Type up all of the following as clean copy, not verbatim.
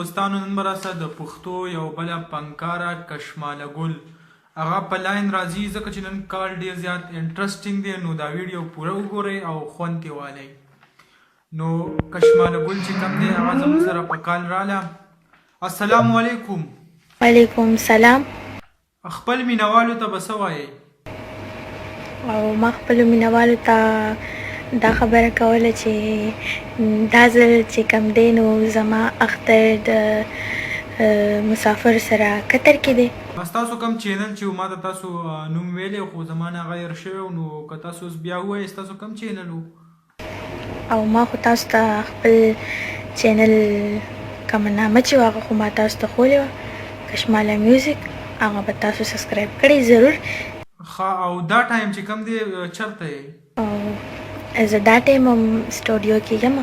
دوستانو نن به راسه د پښتو یو بله فنکاره کشماله ګل هغه په لاین راځي ځکه چې نن کال ډېر زیات انټرسټینګ دی نو دا ویډیو پوره وګورئ او خوند ترې والئ. نو کشماله ګل چې کوم دی هغه زموږ سره په کال راله. السلام علیکم. وعلیکم سلام. خپل مینوالو ته به څه وایئ؟ او ما خپلو مینوالو ته دا خبره کوله چې دا ځل چې کوم دی نو زما اختر د مسافر سره قطر کې دی. ستاسو کوم چینل چې ما ته تاسو نوم ویلی خو زما نه هغه هېر شوی نو که تاسو اوس بیا ووایئ ستاسو کوم چینل و؟ او ما خو تاسو ته خپل چینل کومه نامه چې وه هغه خو ما تاسو ته ښوولې وه کشماله میوزیک، هغه به تاسو سبسکرایب کړئ ضرور. ښه او دا ټایم چې کوم دی چېرته یې؟ او زه دا ټایم هم سټوډیو کې یم.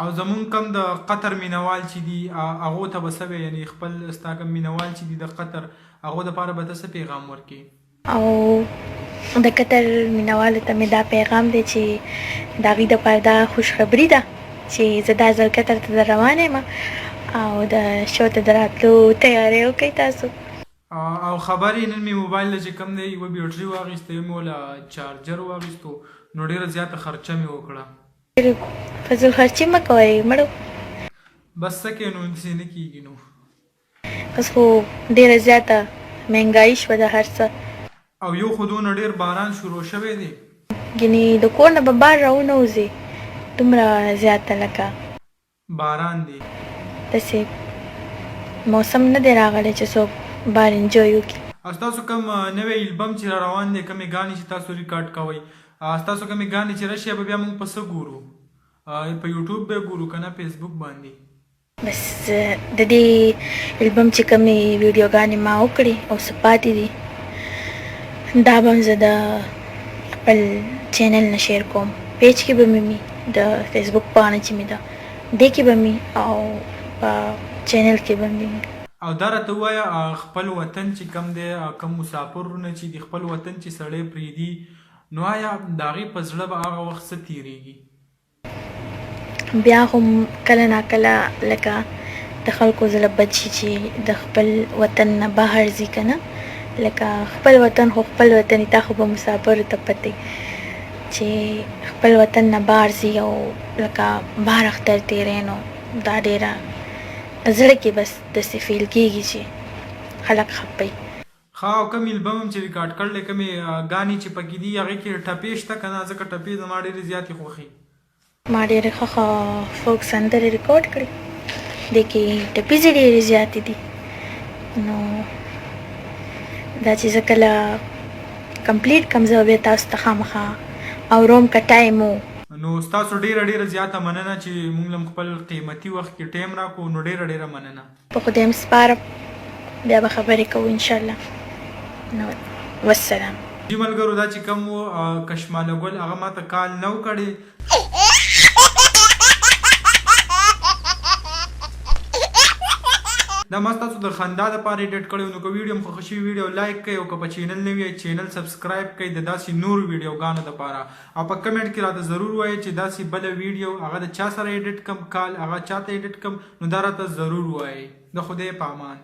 او زمونږ کم د قطر مینوال چې دي هغو ته به څه وایې یعنې خپل ستا کوم مینوال چې دي د قطر هغو دپاره به ته څه پیغام ورکړې؟ او د قطر مینوالو ته مې دا پیغام دی چې د هغوی دپاره دا خوشخبري ده چې زه دا ځل قطر ته روانه یم او د شو ته د راتلو تیاری وکړئ تاسو. او خبرې نن مې موبایل له چې کوم دی یوه بیټري واخیسته یو مې وله چارجر واخیستو نو ډېره زیاته خرچه مې وکړه. فضول خرچي مه کوئ مړو. بس څه کوې نو داسې نه کېږي نو. بس خو ډېره زیاته مهنګایي شوه د هر څه. او یو خو دونه ډېر باران شروع شوی دی ګینې د کور نه به بار راونوځې دومره زیاته لکه باران دی. داسې موسم نه دی راغلی چې څوک بار انجوی وکړي. او ستاسو کوم نوی البم چې را روان دی کومې ګانې چې تاسو ریکارډ کوئ ستاسو کومې ګانې چې راشي به بیا موږ په څه ګورو؟ په یوټیوب به ګورو که نه فیسبوک باندې؟ بس د دې البم چې کومې ویډیوګانې ما وکړې او څه پاتې دي دا به هم زه د خپل چینل نه شیر کوم. پیج کې به مې وي د فیسبوک پاڼه چې مې ده دې کې به مې او په چینل کې به مې. او دا راته ووایه خپل وطن چې کوم دی کوم مسافرونه چې د خپل وطن چې سړی پرېږدي نو آیا د هغې په زړه به هغه وخت څه تېرېږي؟ بیا هم کله ناکله لکه د خلکو زړه بد شي چې د خپل وطن نه بهر ځي که نه لکه خپل وطن خو خپل وطن تا خو به مسافرو ته پته چې خپل وطن نه بهر ځي او لکه بهر اختر تېری نو دا ډېره زړه کې بس داسې فیل کېږي چې خلک خپوي. ښه او کوم البم هم چې ریکارډ کړلی کومې ګانې چې پکې دي هغې کې ټپې شته که نه؟ ځکه ټپې زما ډېرې زیاتې خوښې. ما ډېرې ښه فوک سندرې ریکارډ کړي دې کې ټپیزې ډېرې زیاتې دي نو دا چې زه کله کمپلیټ کړم زه بیا تاسو ته خامخا اوروم که ټایم و. نو ستاسو ډېره زیاته مننه چې موږ له خپل قیمتي وخت کې ټایم راکړو نو ډېره مننه. په خدای م سپارم بیا به خبرې کوو انشاءالله. نو والسلام. جی ملګرو دا چې کوم و کشماله ګل هغه ما ته کال نه و کړی. دا ما ستاسو د خندا دپاره ایډیټ کړی نو که ویډیو م خوښه شوي ویډیو لایک کړئ او که په چینل نه وي چینل سبسکرایب کړئ د داسې نورو ویډیوګانو دپاره. او په کمنټ کې راته ضرور وایئ چې داسې بله ویډیو هغه د چا سره ایډیټ کړم کال هغه چا ته ایډیټ کړم نو دا راته ضرور وایئ. د خدای په امان.